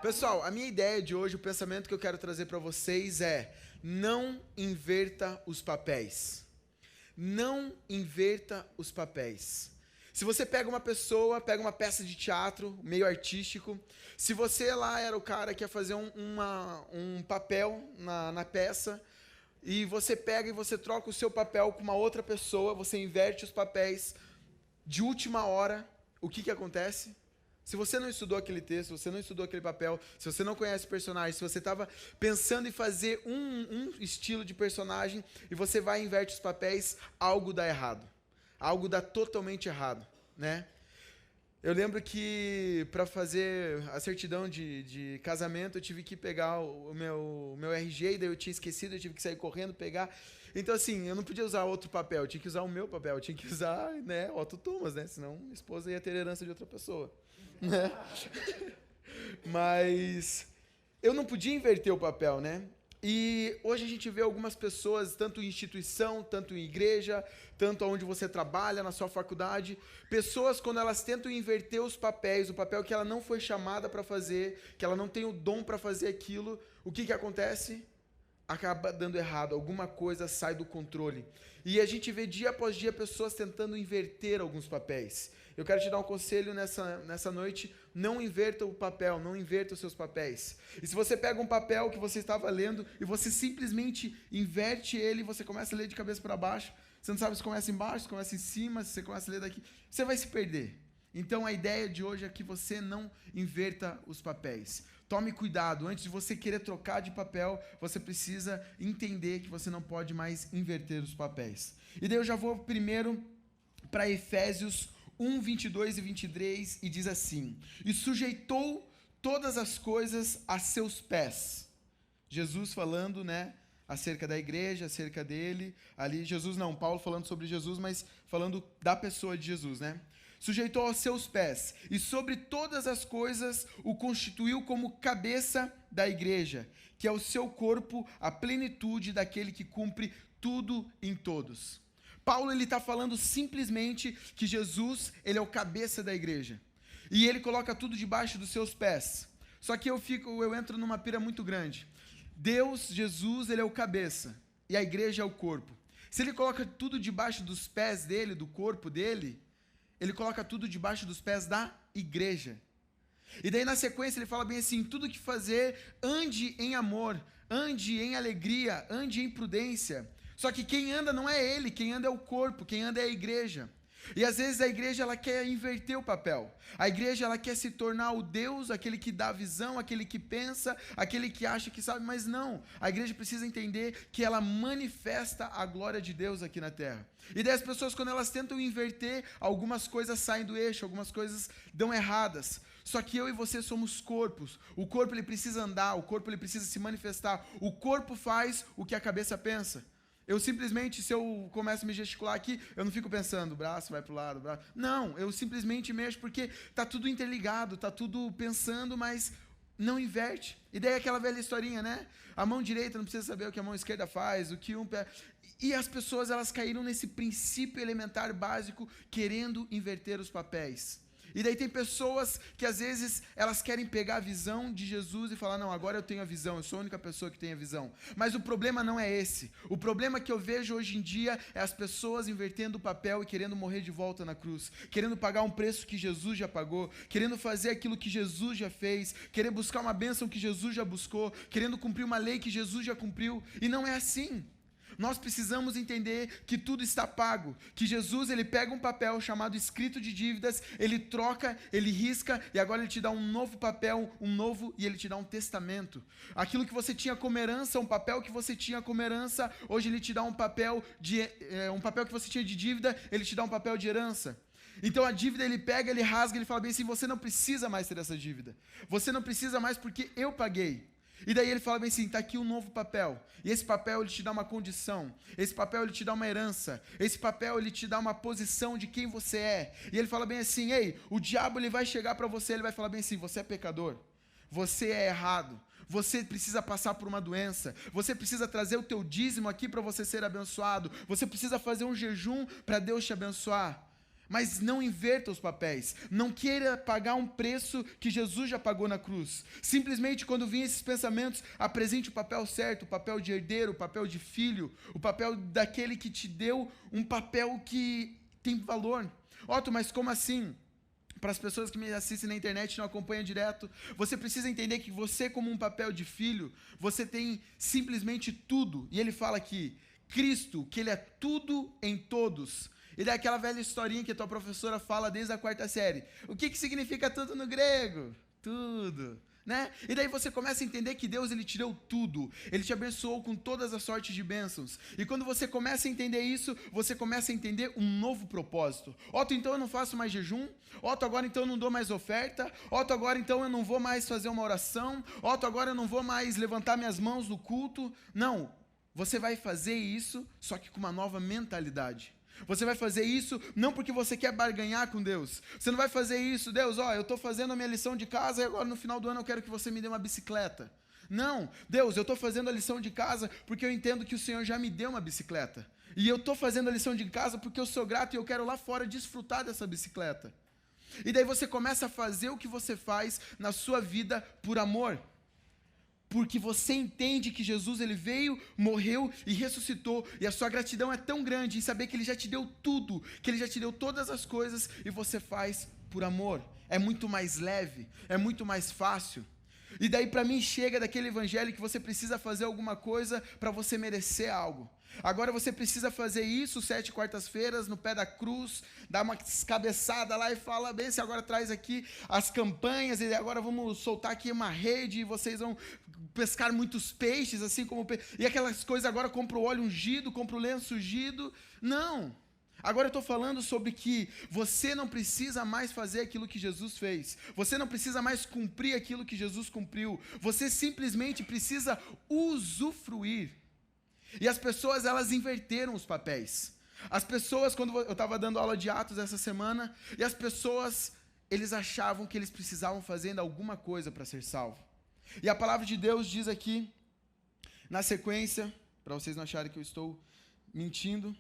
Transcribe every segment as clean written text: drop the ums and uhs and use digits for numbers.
Pessoal, a minha ideia de hoje, o pensamento que eu quero trazer para vocês é: não inverta os papéis. Não inverta os papéis. Se você pega uma pessoa, pega uma peça de teatro, meio artístico, se você lá era o cara que ia fazer um papel na peça, e você pega e você troca o seu papel com uma outra pessoa, você inverte os papéis de última hora, o que acontece? Se você não estudou aquele texto, se você não estudou aquele papel, se você não conhece o personagem, se você estava pensando em fazer um estilo de personagem e você vai e inverte os papéis, algo dá errado. Algo dá totalmente errado, né? Eu lembro que para fazer a certidão de casamento, eu tive que pegar o meu RG, e daí eu tinha esquecido, eu tive que sair correndo, pegar. Então, assim, eu não podia usar outro papel, eu tinha que usar o meu papel, eu tinha que usar, né, Otto Thomas, né? Senão minha esposa ia ter herança de outra pessoa, né? Mas eu não podia inverter o papel, né? E hoje a gente vê algumas pessoas, tanto em instituição, tanto em igreja, tanto onde você trabalha, na sua faculdade, pessoas quando elas tentam inverter os papéis, o papel que ela não foi chamada para fazer, que ela não tem o dom para fazer aquilo, o que acontece? Acaba dando errado, alguma coisa sai do controle. E a gente vê dia após dia pessoas tentando inverter alguns papéis. Eu quero te dar um conselho nessa noite: não inverta o papel, não inverta os seus papéis. E se você pega um papel que você estava lendo e você simplesmente inverte ele, você começa a ler de cabeça para baixo, você não sabe se começa embaixo, se começa em cima, se você começa a ler daqui, você vai se perder. Então a ideia de hoje é que você não inverta os papéis. Tome cuidado, antes de você querer trocar de papel, você precisa entender que você não pode mais inverter os papéis. E daí eu já vou primeiro para Efésios 1, 22 e 23, e diz assim: e sujeitou todas as coisas a seus pés. Jesus falando, né, acerca da igreja, acerca dele, ali, Jesus não, Paulo falando sobre Jesus, mas falando da pessoa de Jesus, né? Sujeitou aos seus pés, e sobre todas as coisas o constituiu como cabeça da igreja, que é o seu corpo, a plenitude daquele que cumpre tudo em todos. Paulo está falando simplesmente que Jesus, ele é o cabeça da igreja, e ele coloca tudo debaixo dos seus pés. Só que eu entro numa pira muito grande. Deus, Jesus, ele é o cabeça, e a igreja é o corpo. Se ele coloca tudo debaixo dos pés dele, do corpo dele, ele coloca tudo debaixo dos pés da igreja. E daí na sequência ele fala bem assim: tudo que fazer, ande em amor, ande em alegria, ande em prudência. Só que quem anda não é ele, quem anda é o corpo, quem anda é a igreja. E às vezes a igreja ela quer inverter o papel. A igreja ela quer se tornar o Deus, aquele que dá visão, aquele que pensa, aquele que acha que sabe, mas não. A igreja precisa entender que ela manifesta a glória de Deus aqui na terra. E daí as pessoas, quando elas tentam inverter, algumas coisas saem do eixo, algumas coisas dão erradas. Só que eu e você somos corpos. O corpo ele precisa andar, o corpo ele precisa se manifestar. O corpo faz o que a cabeça pensa. Eu simplesmente, se eu começo a me gesticular aqui, eu não fico pensando, o braço vai para o lado, o braço... Não, eu simplesmente mexo porque está tudo interligado, está tudo pensando, mas não inverte. E daí aquela velha historinha, né? A mão direita não precisa saber o que a mão esquerda faz, o que um pé... E as pessoas, elas caíram nesse princípio elementar básico, querendo inverter os papéis. E daí tem pessoas que às vezes elas querem pegar a visão de Jesus e falar: não, agora eu tenho a visão, eu sou a única pessoa que tem a visão. Mas o problema não é esse. O problema que eu vejo hoje em dia é as pessoas invertendo o papel e querendo morrer de volta na cruz, querendo pagar um preço que Jesus já pagou, querendo fazer aquilo que Jesus já fez, querer buscar uma bênção que Jesus já buscou, querendo cumprir uma lei que Jesus já cumpriu. E não é assim. Nós precisamos entender que tudo está pago, que Jesus ele pega um papel chamado escrito de dívidas, ele troca, ele risca e agora ele te dá um novo papel, e ele te dá um testamento. Aquilo que você tinha como herança, um papel que você tinha como herança, hoje ele te dá um papel que você tinha de dívida, ele te dá um papel de herança. Então a dívida ele pega, ele rasga, ele fala bem assim: você não precisa mais ter essa dívida, você não precisa mais porque eu paguei. E daí ele fala bem assim: está aqui um novo papel, e esse papel ele te dá uma condição, esse papel ele te dá uma herança, esse papel ele te dá uma posição de quem você é. E ele fala bem assim: ei, o diabo ele vai chegar para você, ele vai falar bem assim: você é pecador, você é errado, você precisa passar por uma doença, você precisa trazer o teu dízimo aqui para você ser abençoado, você precisa fazer um jejum para Deus te abençoar. Mas não inverta os papéis. Não queira pagar um preço que Jesus já pagou na cruz. Simplesmente, quando vir esses pensamentos, apresente o papel certo, o papel de herdeiro, o papel de filho, o papel daquele que te deu um papel que tem valor. Otto, mas como assim? Para as pessoas que me assistem na internet e não acompanham direto, você precisa entender que você, como um papel de filho, você tem simplesmente tudo. E ele fala aqui, Cristo, que ele é tudo em todos. E daquela velha historinha que a tua professora fala desde a 4ª série. O que significa tudo no grego? Tudo, né? E daí você começa a entender que Deus, ele te deu tudo. Ele te abençoou com todas as sortes de bênçãos. E quando você começa a entender isso, você começa a entender um novo propósito. Otto, então eu não faço mais jejum? Otto, agora então eu não dou mais oferta? Otto, agora então eu não vou mais fazer uma oração? Otto, agora eu não vou mais levantar minhas mãos no culto? Não, você vai fazer isso, só que com uma nova mentalidade. Você vai fazer isso não porque você quer barganhar com Deus. Você não vai fazer isso, Deus, eu estou fazendo a minha lição de casa e agora no final do ano eu quero que você me dê uma bicicleta. Não, Deus, eu estou fazendo a lição de casa porque eu entendo que o Senhor já me deu uma bicicleta. E eu estou fazendo a lição de casa porque eu sou grato e eu quero lá fora desfrutar dessa bicicleta. E daí você começa a fazer o que você faz na sua vida por amor. Porque você entende que Jesus, ele veio, morreu e ressuscitou, e a sua gratidão é tão grande em saber que ele já te deu tudo, que ele já te deu todas as coisas, e você faz por amor. É muito mais leve, é muito mais fácil. E daí para mim chega daquele evangelho que você precisa fazer alguma coisa para você merecer algo. Agora você precisa fazer isso 7 quartas-feiras no pé da cruz, dar uma cabeçada lá e fala, bem, se agora traz aqui as campanhas e agora vamos soltar aqui uma rede e vocês vão pescar muitos peixes, assim como e aquelas coisas, agora compra o óleo ungido, compra o lenço ungido. Não. Agora eu estou falando sobre que você não precisa mais fazer aquilo que Jesus fez. Você não precisa mais cumprir aquilo que Jesus cumpriu. Você simplesmente precisa usufruir. E as pessoas, elas inverteram os papéis. As pessoas, quando eu estava dando aula de Atos essa semana, e as pessoas, eles achavam que eles precisavam fazer alguma coisa para ser salvo. E a palavra de Deus diz aqui, na sequência, para vocês não acharem que eu estou mentindo,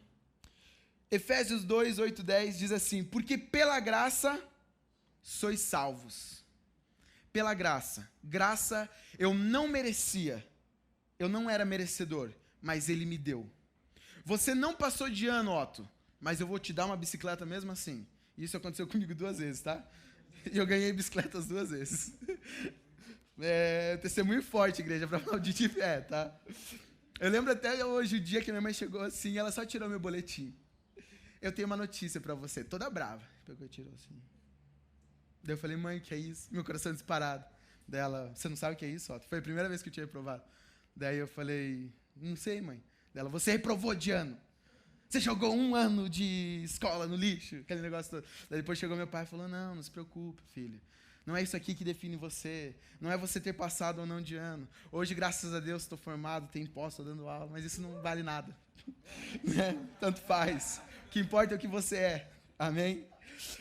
Efésios 2, 8, 10 diz assim, porque pela graça sois salvos. Pela graça. Graça eu não merecia, eu não era merecedor, mas ele me deu. Você não passou de ano, Otto, mas eu vou te dar uma bicicleta mesmo assim. Isso aconteceu comigo 2 vezes, tá? E eu ganhei bicicletas 2 vezes. Testemunho forte, igreja, pra falar de fé, tá? Eu lembro até hoje o dia que minha mãe chegou assim, ela só tirou meu boletim. Eu tenho uma notícia pra você, toda brava. Pegou e tirou assim. Daí eu falei, mãe, o que é isso? Meu coração disparado. Daí ela, você não sabe o que é isso, Otto? Foi a primeira vez que eu tinha reprovado. Daí eu falei, não sei, mãe. Daí ela, você reprovou de ano. Você jogou 1 ano de escola no lixo, aquele negócio todo. Daí depois chegou meu pai e falou, não se preocupe, filho. Não é isso aqui que define você. Não é você ter passado ou não de ano. Hoje, graças a Deus, estou formado, tenho posto, estou dando aula, mas isso não vale nada. Né? Tanto faz. O que importa é o que você é. Amém?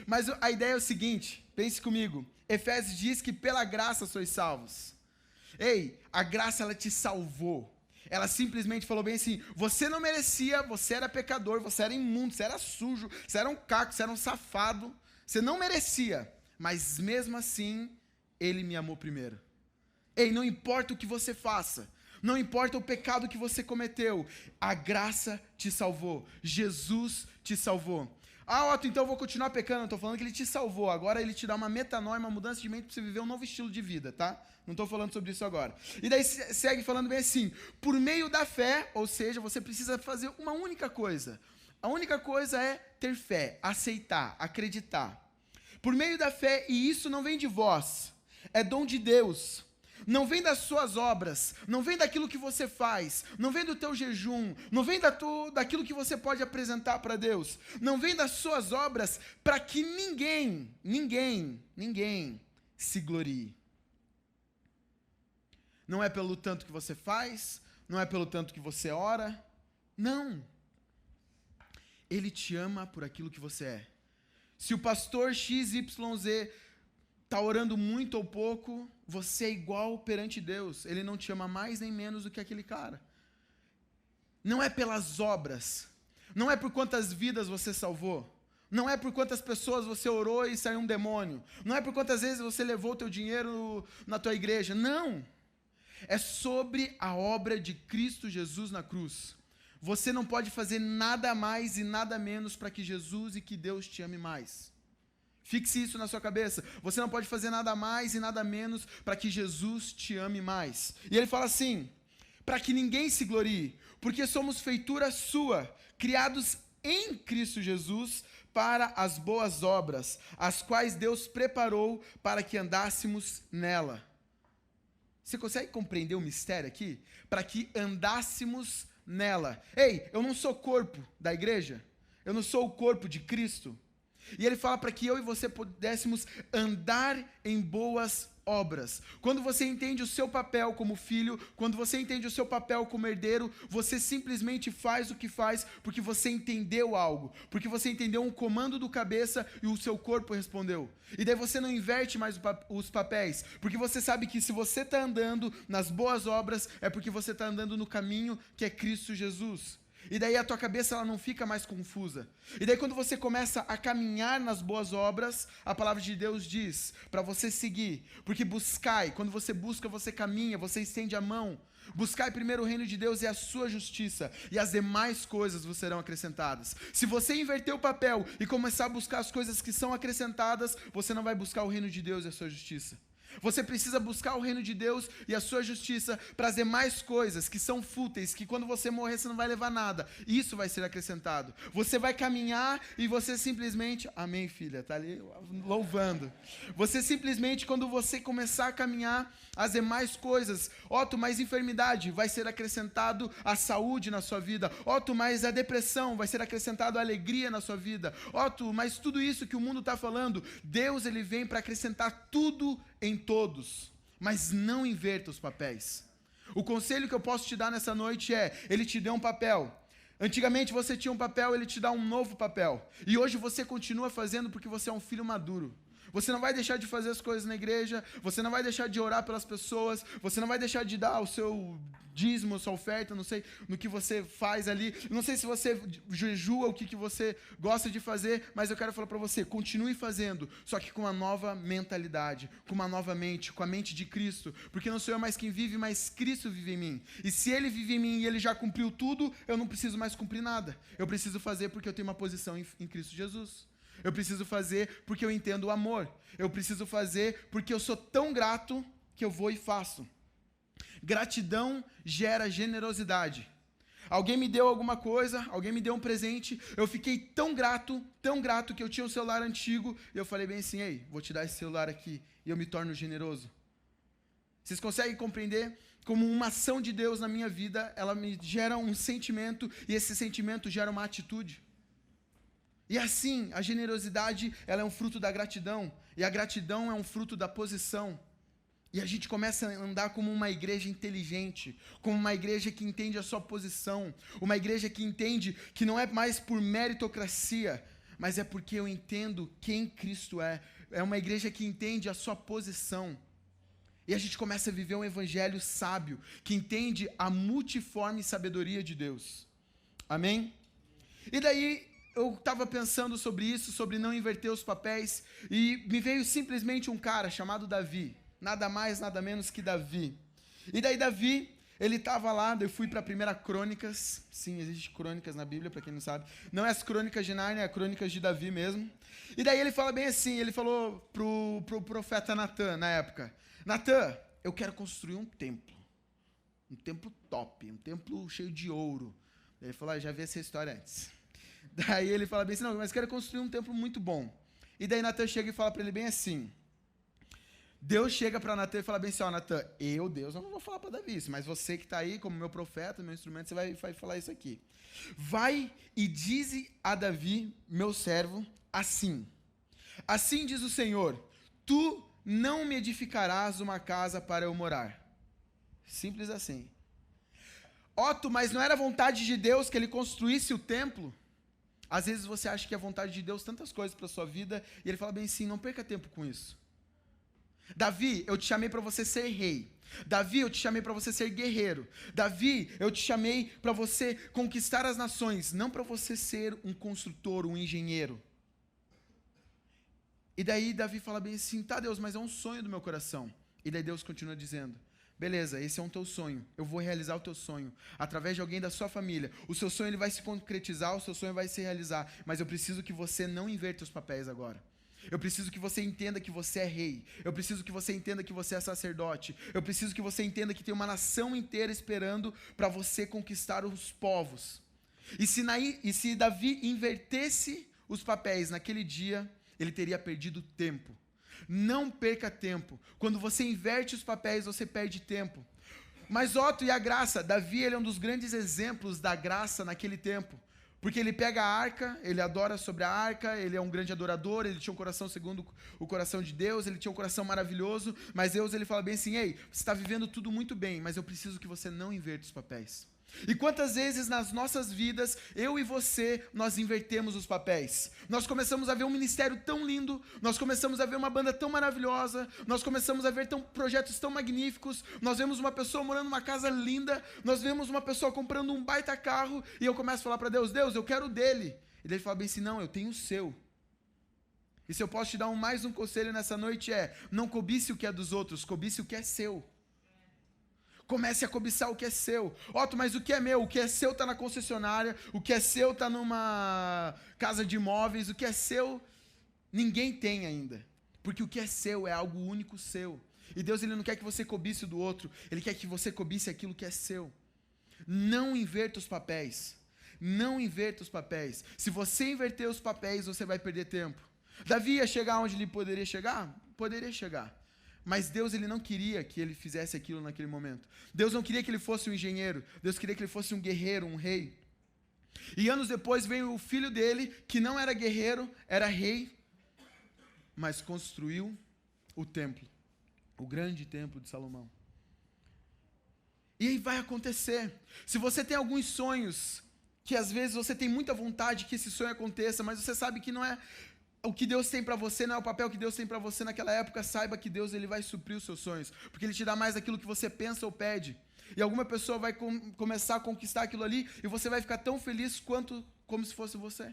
Mas a ideia é o seguinte, pense comigo. Efésios diz que pela graça sois salvos. Ei, a graça, ela te salvou. Ela simplesmente falou bem assim, você não merecia, você era pecador, você era imundo, você era sujo, você era um caco, você era um safado. Você não merecia, mas mesmo assim, ele me amou primeiro. Ei, não importa o que você faça, não importa o pecado que você cometeu, a graça te salvou, Jesus te salvou. Otto, então eu vou continuar pecando. Eu estou falando que ele te salvou. Agora ele te dá uma metanoia, uma mudança de mente para você viver um novo estilo de vida, tá? Não estou falando sobre isso agora. E daí segue falando bem assim, por meio da fé, ou seja, você precisa fazer uma única coisa. A única coisa é ter fé, aceitar, acreditar. Por meio da fé, e isso não vem de vós, é dom de Deus. Não vem das suas obras, não vem daquilo que você faz, não vem do teu jejum, não vem daquilo que você pode apresentar para Deus, não vem das suas obras para que ninguém se glorie. Não é pelo tanto que você faz, não é pelo tanto que você ora, não. Ele te ama por aquilo que você é. Se o pastor XYZ está orando muito ou pouco, você é igual perante Deus. Ele não te ama mais nem menos do que aquele cara. Não é pelas obras. Não é por quantas vidas você salvou. Não é por quantas pessoas você orou e saiu um demônio. Não é por quantas vezes você levou o teu dinheiro na tua igreja. Não. É sobre a obra de Cristo Jesus na cruz. Você não pode fazer nada mais e nada menos para que Jesus e que Deus te ame mais. Fixe isso na sua cabeça. Você não pode fazer nada mais e nada menos para que Jesus te ame mais. E ele fala assim, para que ninguém se glorie, porque somos feitura sua, criados em Cristo Jesus para as boas obras, as quais Deus preparou para que andássemos nela. Você consegue compreender o mistério aqui? Para que andássemos nela. Ei, eu não sou corpo da igreja, eu não sou o corpo de Cristo. E ele fala para que eu e você pudéssemos andar em boas obras. Quando você entende o seu papel como filho, quando você entende o seu papel como herdeiro, você simplesmente faz o que faz porque você entendeu algo, porque você entendeu um comando do cabeça e o seu corpo respondeu. E daí você não inverte mais os papéis, porque você sabe que se você está andando nas boas obras, é porque você está andando no caminho que é Cristo Jesus. E daí a tua cabeça ela não fica mais confusa. E daí quando você começa a caminhar nas boas obras, a palavra de Deus diz para você seguir. Porque buscai, quando você busca, você caminha, você estende a mão. Buscai primeiro o reino de Deus e a sua justiça, e as demais coisas vos serão acrescentadas. Se você inverter o papel e começar a buscar as coisas que são acrescentadas, você não vai buscar o reino de Deus e a sua justiça. Você precisa buscar o reino de Deus e a sua justiça para as demais coisas que são fúteis, que quando você morrer você não vai levar nada. Isso vai ser acrescentado. Você vai caminhar e você simplesmente... Amém, filha, tá ali louvando. Você simplesmente, quando você começar a caminhar, as demais coisas... Otto, mais enfermidade, vai ser acrescentado a saúde na sua vida. Otto, mais a depressão, vai ser acrescentado a alegria na sua vida. Otto, mas tudo isso que o mundo está falando, Deus ele vem para acrescentar tudo em todos, mas não inverta os papéis. O conselho que eu posso te dar nessa noite é, ele te deu um papel. Antigamente você tinha um papel, ele te dá um novo papel. E hoje você continua fazendo porque você é um filho maduro. Você não vai deixar de fazer as coisas na igreja, você não vai deixar de orar pelas pessoas, você não vai deixar de dar o seu dízimo, sua oferta, não sei, no que você faz ali. Não sei se você jejua, o que você gosta de fazer, mas eu quero falar para você, continue fazendo, só que com uma nova mentalidade, com uma nova mente, com a mente de Cristo, porque não sou eu mais quem vive, mas Cristo vive em mim. E se Ele vive em mim e Ele já cumpriu tudo, eu não preciso mais cumprir nada. Eu preciso fazer porque eu tenho uma posição em Cristo Jesus. Eu preciso fazer porque eu entendo o amor. Eu preciso fazer porque eu sou tão grato que eu vou e faço. Gratidão gera generosidade. Alguém me deu alguma coisa, alguém me deu um presente, eu fiquei tão grato que eu tinha um celular antigo, e eu falei bem assim, ei, vou te dar esse celular aqui, e eu me torno generoso. Vocês conseguem compreender como uma ação de Deus na minha vida, ela me gera um sentimento, e esse sentimento gera uma atitude. E assim, a generosidade, ela é um fruto da gratidão, e a gratidão é um fruto da posição. E a gente começa a andar como uma igreja inteligente, como uma igreja que entende a sua posição, uma igreja que entende que não é mais por meritocracia, mas é porque eu entendo quem Cristo é. É uma igreja que entende a sua posição. E a gente começa a viver um evangelho sábio, que entende a multiforme sabedoria de Deus. Amém? E daí... eu estava pensando sobre isso, sobre não inverter os papéis, e me veio simplesmente um cara chamado Davi, nada mais, nada menos que Davi. E daí Davi, ele estava lá, eu fui para a 1 Crônicas, sim, existe Crônicas na Bíblia, para quem não sabe, não é as Crônicas de Nárnia, é as Crônicas de Davi mesmo. E daí ele fala bem assim, ele falou pro profeta Natan, na época, Natan, eu quero construir um templo top, um templo cheio de ouro. Ele falou, já vi essa história antes. Daí ele fala bem assim, não, mas quero construir um templo muito bom. E daí Natan chega e fala para ele bem assim, Deus chega para Natan e fala bem assim, ó, Natan, Deus, eu não vou falar para Davi isso, mas você que está aí como meu profeta, meu instrumento, você vai falar isso aqui. Vai e dize a Davi, meu servo, assim diz o Senhor, tu não me edificarás uma casa para eu morar. Simples assim. Otto, mas não era vontade de Deus que ele construísse o templo? Às vezes você acha que é vontade de Deus tantas coisas para a sua vida, e ele fala bem assim, não perca tempo com isso. Davi, eu te chamei para você ser rei. Davi, eu te chamei para você ser guerreiro. Davi, eu te chamei para você conquistar as nações, não para você ser um construtor, um engenheiro. E daí Davi fala bem assim, tá Deus, mas é um sonho do meu coração. E daí Deus continua dizendo, beleza, esse é um teu sonho, eu vou realizar o teu sonho, através de alguém da sua família. O seu sonho ele vai se concretizar, o seu sonho vai se realizar, mas eu preciso que você não inverta os papéis agora. Eu preciso que você entenda que você é rei. Eu preciso que você entenda que você é sacerdote. Eu preciso que você entenda que tem uma nação inteira esperando para você conquistar os povos. E se Davi invertesse os papéis naquele dia, ele teria perdido tempo. Não perca tempo. Quando você inverte os papéis, você perde tempo. Mas Otto e a graça, Davi ele é um dos grandes exemplos da graça naquele tempo. Porque ele pega a arca, ele adora sobre a arca, ele é um grande adorador, ele tinha um coração segundo o coração de Deus, ele tinha um coração maravilhoso, mas Deus ele fala bem assim, ei, você está vivendo tudo muito bem, mas eu preciso que você não inverta os papéis. E quantas vezes nas nossas vidas, eu e você, nós invertemos os papéis. Nós começamos a ver um ministério tão lindo, nós começamos a ver uma banda tão maravilhosa, nós começamos a ver projetos tão magníficos, nós vemos uma pessoa morando numa casa linda, nós vemos uma pessoa comprando um baita carro, e eu começo a falar para Deus, Deus, eu quero o dele. E ele fala bem assim, não, eu tenho o seu. E se eu posso te dar mais um conselho nessa noite não cobice o que é dos outros, cobice o que é seu. Comece a cobiçar o que é seu. Otto, mas o que é meu? O que é seu está na concessionária, o que é seu está numa casa de imóveis, o que é seu ninguém tem ainda. Porque o que é seu é algo único seu. E Deus ele não quer que você cobice o do outro, Ele quer que você cobice aquilo que é seu. Não inverta os papéis. Não inverta os papéis. Se você inverter os papéis, você vai perder tempo. Davi ia chegar onde ele poderia chegar? Poderia chegar. Mas Deus ele não queria que ele fizesse aquilo naquele momento. Deus não queria que ele fosse um engenheiro. Deus queria que ele fosse um guerreiro, um rei. E anos depois veio o filho dele, que não era guerreiro, era rei, mas construiu o templo, o grande templo de Salomão. E aí vai acontecer. Se você tem alguns sonhos, que às vezes você tem muita vontade que esse sonho aconteça, mas você sabe que não é o que Deus tem para você, não é o papel que Deus tem para você naquela época, saiba que Deus ele vai suprir os seus sonhos, porque Ele te dá mais daquilo que você pensa ou pede. E alguma pessoa vai começar a conquistar aquilo ali, e você vai ficar tão feliz quanto como se fosse você.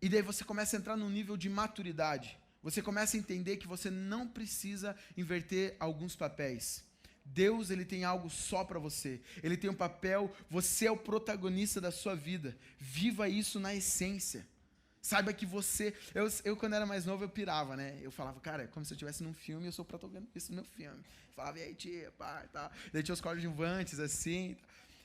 E daí você começa a entrar num nível de maturidade. Você começa a entender que você não precisa inverter alguns papéis. Deus ele tem algo só para você. Ele tem um papel, você é o protagonista da sua vida. Viva isso na essência. Saiba que você... Eu quando era mais novo, eu pirava, né? Eu falava, cara, é como se eu estivesse num filme e eu sou o protagonista do meu filme. Eu falava, e aí, tia, pai, tal. Daí tinha os coadjuvantes, assim.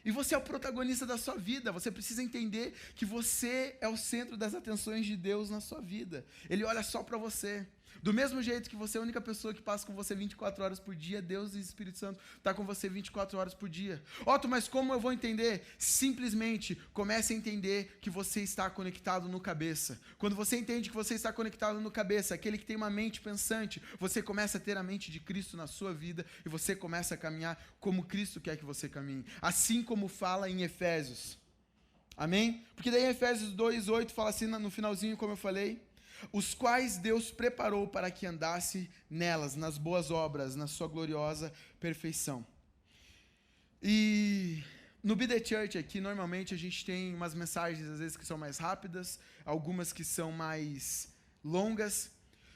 E você é o protagonista da sua vida. Você precisa entender que você é o centro das atenções de Deus na sua vida. Ele olha só para você. Do mesmo jeito que você é a única pessoa que passa com você 24 horas por dia, Deus e o Espírito Santo está com você 24 horas por dia. Otto, mas como eu vou entender? Simplesmente comece a entender que você está conectado no cabeça. Quando você entende que você está conectado no cabeça, aquele que tem uma mente pensante, você começa a ter a mente de Cristo na sua vida e você começa a caminhar como Cristo quer que você caminhe. Assim como fala em Efésios. Amém? Porque daí em Efésios 2:8 fala assim no finalzinho, como eu falei, os quais Deus preparou para que andasse nelas, nas boas obras, na sua gloriosa perfeição. E no Be The Church aqui, normalmente a gente tem umas mensagens, às vezes, que são mais rápidas, algumas que são mais longas.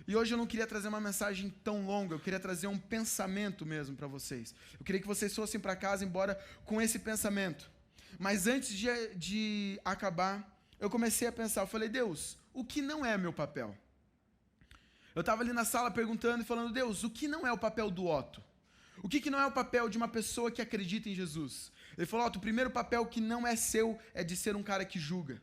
E hoje eu não queria trazer uma mensagem tão longa, eu queria trazer um pensamento mesmo para vocês. Eu queria que vocês fossem para casa embora com esse pensamento. Mas antes de acabar, eu comecei a pensar, eu falei, Deus, o que não é meu papel? Eu estava ali na sala perguntando e falando, Deus, o que não é o papel do Otto? O que não é o papel de uma pessoa que acredita em Jesus? Ele falou, Otto, o primeiro papel que não é seu é de ser um cara que julga.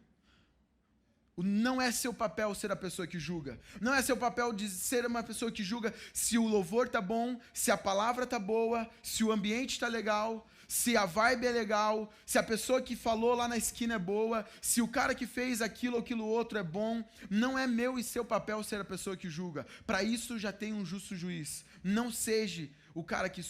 Não é seu papel ser a pessoa que julga. Não é seu papel de ser uma pessoa que julga se o louvor tá bom, se a palavra tá boa, se o ambiente tá legal, se a vibe é legal, se a pessoa que falou lá na esquina é boa, se o cara que fez aquilo ou aquilo outro é bom. Não é meu e seu papel ser a pessoa que julga. Para isso já tem um justo juiz. Não seja o cara que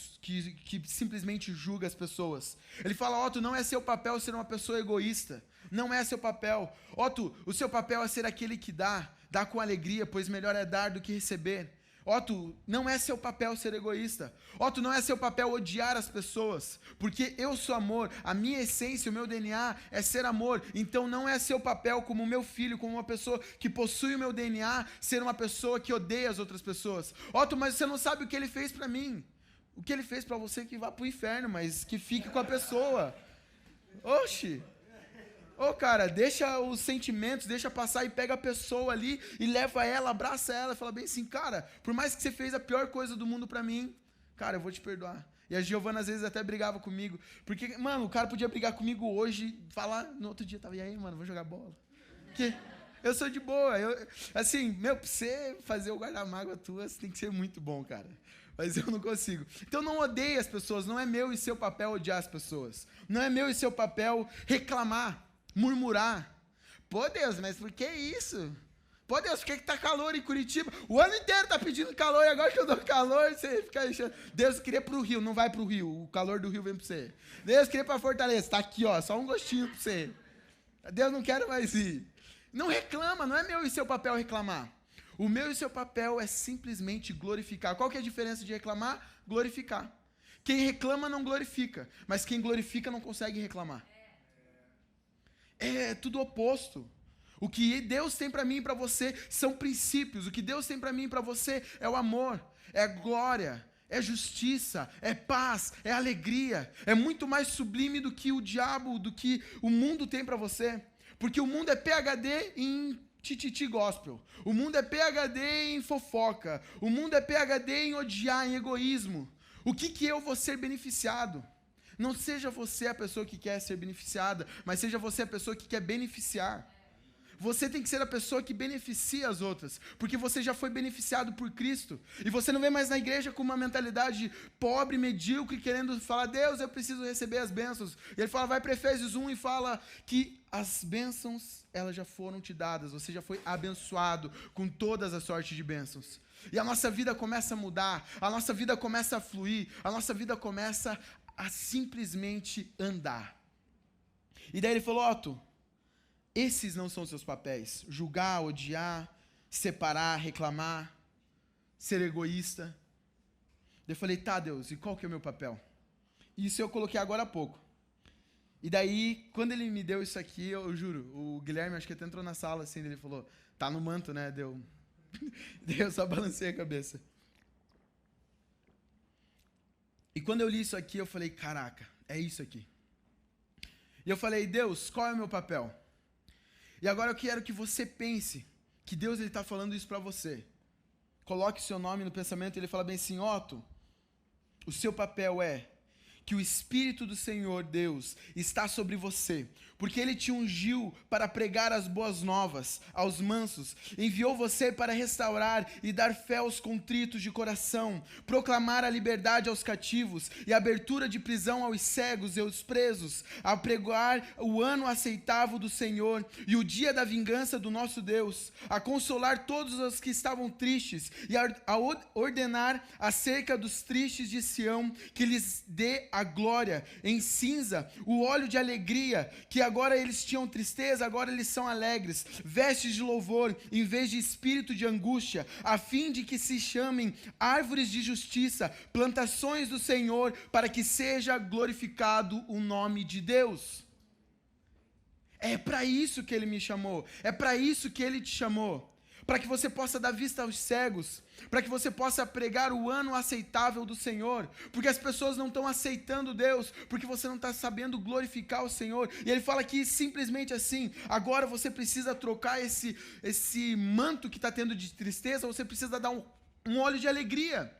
simplesmente julga as pessoas. Ele fala, Otto, não é seu papel ser uma pessoa egoísta. Não é seu papel. Otto, o seu papel é ser aquele que dá com alegria, pois melhor é dar do que receber. Otto, não é seu papel ser egoísta. Otto, não é seu papel odiar as pessoas. Porque eu sou amor. A minha essência, o meu DNA é ser amor. Então não é seu papel como meu filho, como uma pessoa que possui o meu DNA, ser uma pessoa que odeia as outras pessoas. Otto, mas você não sabe o que ele fez pra mim. O que ele fez pra você que vá pro inferno, mas que fique com a pessoa. Oxi. Ô, cara, deixa os sentimentos, deixa passar e pega a pessoa ali e leva ela, abraça ela e fala bem assim, cara, por mais que você fez a pior coisa do mundo pra mim, cara, eu vou te perdoar. E a Giovana às vezes até brigava comigo, porque, mano, o cara podia brigar comigo hoje, falar, no outro dia tava, e aí, mano, vou jogar bola. Que eu sou de boa, assim, pra você fazer o guarda-mágoa tua, você tem que ser muito bom, cara. Mas eu não consigo. Então não odeie as pessoas, não é meu e seu papel odiar as pessoas. Não é meu e seu papel reclamar, murmurar. Pô, Deus, mas por que isso? Pô, Deus, por que tá calor em Curitiba? O ano inteiro tá pedindo calor e agora que eu dou calor, você fica achando. Deus, eu queria ir pro Rio, não vai pro Rio. O calor do Rio vem pra você. Deus, eu queria ir pra Fortaleza, tá aqui, ó, só um gostinho pra você. Deus, não quero mais ir. Não reclama, não é meu e seu papel reclamar. O meu e seu papel é simplesmente glorificar. Qual que é a diferença de reclamar? Glorificar. Quem reclama não glorifica, mas quem glorifica não consegue reclamar. É tudo oposto. O que Deus tem para mim e para você são princípios. O que Deus tem para mim e para você é o amor, é a glória, é justiça, é paz, é alegria. É muito mais sublime do que o diabo, do que o mundo tem para você. Porque o mundo é PhD em tititi gospel. O mundo é PhD em fofoca. O mundo é PhD em odiar, em egoísmo. O que eu vou ser beneficiado? Não seja você a pessoa que quer ser beneficiada, mas seja você a pessoa que quer beneficiar. Você tem que ser a pessoa que beneficia as outras, porque você já foi beneficiado por Cristo. E você não vem mais na igreja com uma mentalidade pobre, medíocre, querendo falar, Deus, eu preciso receber as bênçãos. E ele fala, vai para Efésios 1 e fala que as bênçãos, elas já foram te dadas, você já foi abençoado com todas as sortes de bênçãos. E a nossa vida começa a mudar, a nossa vida começa a fluir, a nossa vida começa a simplesmente andar. E daí ele falou, Otto, esses não são seus papéis. Julgar, odiar, separar, reclamar, ser egoísta. Eu falei, tá, Deus, e qual que é o meu papel? Isso eu coloquei agora há pouco. E daí, quando ele me deu isso aqui, eu juro, o Guilherme acho que até entrou na sala assim, ele falou, tá no manto, né? Daí eu só balancei a cabeça. E quando eu li isso aqui, eu falei, caraca, é isso aqui. E eu falei, Deus, qual é o meu papel? E agora eu quero que você pense que Deus está falando isso para você. Coloque seu nome no pensamento e ele fala bem assim, Otto, o seu papel é que o Espírito do Senhor Deus está sobre você, porque Ele te ungiu para pregar as boas novas aos mansos, enviou você para restaurar e dar fé aos contritos de coração, proclamar a liberdade aos cativos e a abertura de prisão aos cegos e aos presos, a pregoar o ano aceitável do Senhor e o dia da vingança do nosso Deus, a consolar todos os que estavam tristes e a ordenar acerca dos tristes de Sião que lhes dê a glória, em cinza, o óleo de alegria, que agora eles tinham tristeza, agora eles são alegres, vestes de louvor, em vez de espírito de angústia, a fim de que se chamem árvores de justiça, plantações do Senhor, para que seja glorificado o nome de Deus. É para isso que Ele me chamou, é para isso que Ele te chamou, para que você possa dar vista aos cegos, para que você possa pregar o ano aceitável do Senhor, porque as pessoas não estão aceitando Deus, porque você não está sabendo glorificar o Senhor, e Ele fala aqui simplesmente assim, agora você precisa trocar esse manto que está tendo de tristeza, você precisa dar um óleo de alegria.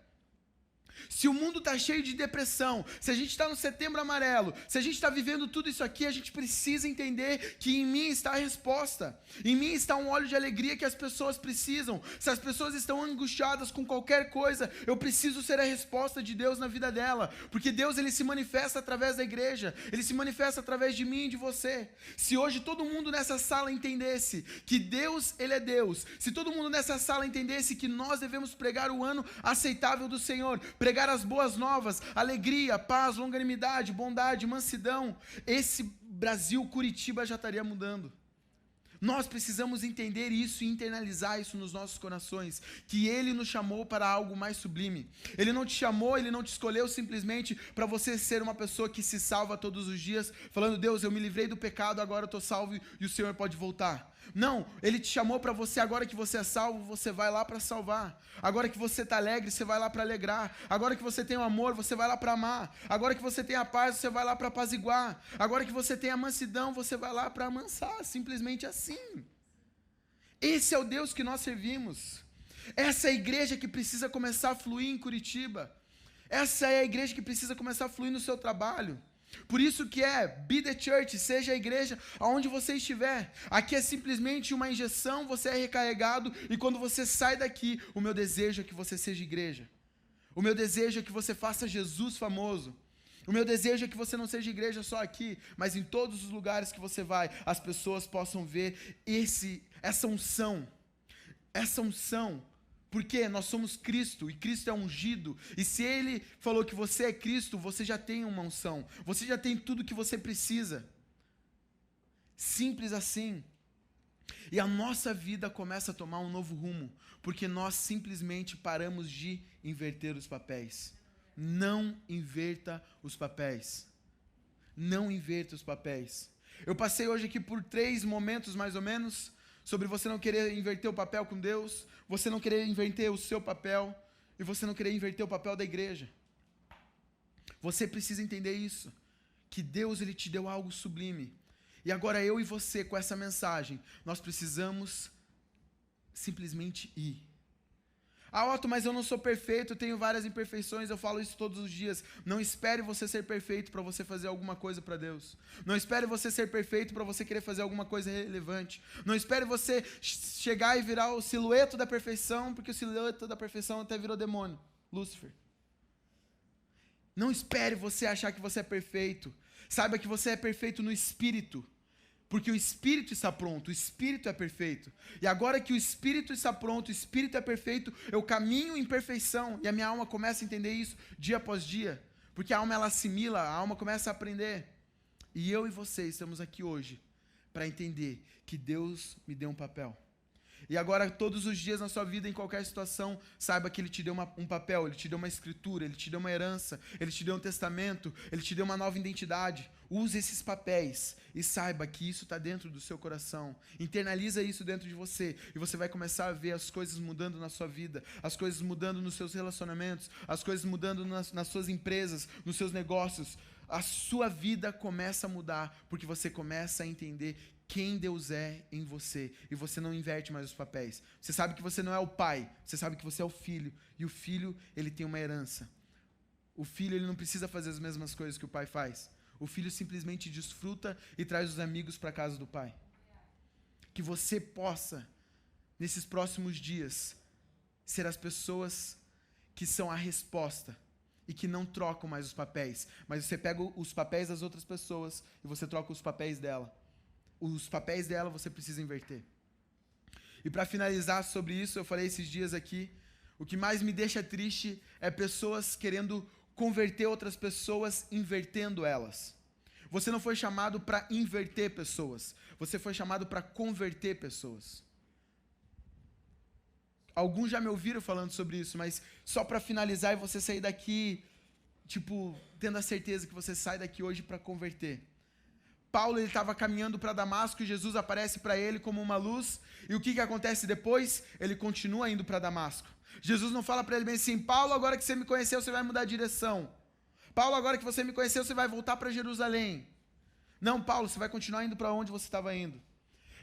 Se o mundo está cheio de depressão, se a gente está no setembro amarelo, se a gente está vivendo tudo isso aqui, a gente precisa entender que em mim está a resposta. Em mim está um óleo de alegria que as pessoas precisam. Se as pessoas estão angustiadas com qualquer coisa, eu preciso ser a resposta de Deus na vida dela. Porque Deus, Ele se manifesta através da igreja. Ele se manifesta através de mim e de você. Se hoje todo mundo nessa sala entendesse que Deus, Ele é Deus. Se todo mundo nessa sala entendesse que nós devemos pregar o ano aceitável do Senhor, pregar as boas novas, alegria, paz, longanimidade, bondade, mansidão, esse Brasil, Curitiba já estaria mudando. Nós precisamos entender isso e internalizar isso nos nossos corações, que Ele nos chamou para algo mais sublime. Ele não te chamou, Ele não te escolheu simplesmente para você ser uma pessoa que se salva todos os dias, falando, Deus, eu me livrei do pecado, agora eu estou salvo e o Senhor pode voltar. Não, Ele te chamou para você, agora que você é salvo, você vai lá para salvar. Agora que você está alegre, você vai lá para alegrar. Agora que você tem o amor, você vai lá para amar. Agora que você tem a paz, você vai lá para apaziguar. Agora que você tem a mansidão, você vai lá para amansar, simplesmente assim. Esse é o Deus que nós servimos. Essa é a igreja que precisa começar a fluir em Curitiba. Essa é a igreja que precisa começar a fluir no seu trabalho. Por isso que Be the Church, seja a igreja aonde você estiver. Aqui é simplesmente uma injeção, você é recarregado, e quando você sai daqui, o meu desejo é que você seja igreja. O meu desejo é que você faça Jesus famoso. O meu desejo é que você não seja igreja só aqui, mas em todos os lugares que você vai, as pessoas possam ver essa unção. Essa unção. Porque nós somos Cristo, e Cristo é ungido, e se Ele falou que você é Cristo, você já tem uma unção, você já tem tudo que você precisa. Simples assim. E a nossa vida começa a tomar um novo rumo, porque nós simplesmente paramos de inverter os papéis. Não inverta os papéis. Não inverta os papéis. Eu passei hoje aqui por 3 momentos, mais ou menos, sobre você não querer inverter o papel com Deus, você não querer inverter o seu papel, e você não querer inverter o papel da igreja. Você precisa entender isso, que Deus Ele te deu algo sublime. E agora eu e você, com essa mensagem, nós precisamos simplesmente ir. Otto, mas eu não sou perfeito, eu tenho várias imperfeições, eu falo isso todos os dias. Não espere você ser perfeito para você fazer alguma coisa para Deus. Não espere você ser perfeito para você querer fazer alguma coisa relevante. Não espere você chegar e virar o silhueto da perfeição, porque o silhueto da perfeição até virou demônio, Lúcifer. Não espere você achar que você é perfeito. Saiba que você é perfeito no Espírito. Porque o Espírito está pronto, o Espírito é perfeito. E agora que o Espírito está pronto, o Espírito é perfeito, eu caminho em perfeição. E a minha alma começa a entender isso dia após dia. Porque a alma ela assimila, a alma começa a aprender. E eu e você estamos aqui hoje para entender que Deus me deu um papel. E agora, todos os dias na sua vida, em qualquer situação, saiba que Ele te deu um papel, Ele te deu uma escritura, Ele te deu uma herança, Ele te deu um testamento, Ele te deu uma nova identidade. Use esses papéis e saiba que isso está dentro do seu coração. Internaliza isso dentro de você e você vai começar a ver as coisas mudando na sua vida, as coisas mudando nos seus relacionamentos, as coisas mudando nas suas empresas, nos seus negócios. A sua vida começa a mudar porque você começa a entender quem Deus é em você, e você não inverte mais os papéis. Você sabe que você não é o pai, você sabe que você é o filho, e o filho, ele tem uma herança. O filho, ele não precisa fazer as mesmas coisas que o pai faz. O filho simplesmente desfruta e traz os amigos para a casa do pai. Que você possa, nesses próximos dias, ser as pessoas que são a resposta e que não trocam mais os papéis, mas você pega os papéis das outras pessoas e você troca os papéis dela. Os papéis dela você precisa inverter. E para finalizar sobre isso, eu falei esses dias aqui, o que mais me deixa triste é pessoas querendo converter outras pessoas invertendo elas. Você não foi chamado para inverter pessoas, você foi chamado para converter pessoas. Alguns já me ouviram falando sobre isso, mas só para finalizar e você sair daqui, tendo a certeza que você sai daqui hoje para converter. Paulo estava caminhando para Damasco e Jesus aparece para ele como uma luz. E o que acontece depois? Ele continua indo para Damasco. Jesus não fala para ele bem assim, Paulo, agora que você me conheceu, você vai mudar de direção. Paulo, agora que você me conheceu, você vai voltar para Jerusalém. Não, Paulo, você vai continuar indo para onde você estava indo.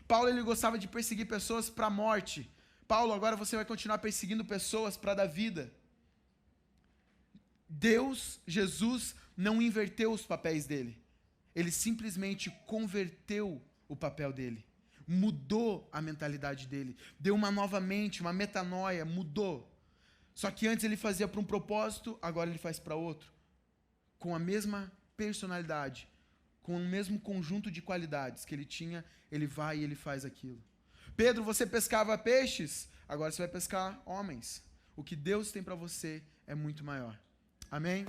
Paulo, ele gostava de perseguir pessoas para a morte. Paulo, agora você vai continuar perseguindo pessoas para dar vida. Deus, Jesus, não inverteu os papéis dele. Ele simplesmente converteu o papel dele, mudou a mentalidade dele, deu uma nova mente, uma metanoia, mudou. Só que antes ele fazia para um propósito, agora ele faz para outro. Com a mesma personalidade, com o mesmo conjunto de qualidades que ele tinha, ele vai e ele faz aquilo. Pedro, você pescava peixes, agora você vai pescar homens. O que Deus tem para você é muito maior. Amém?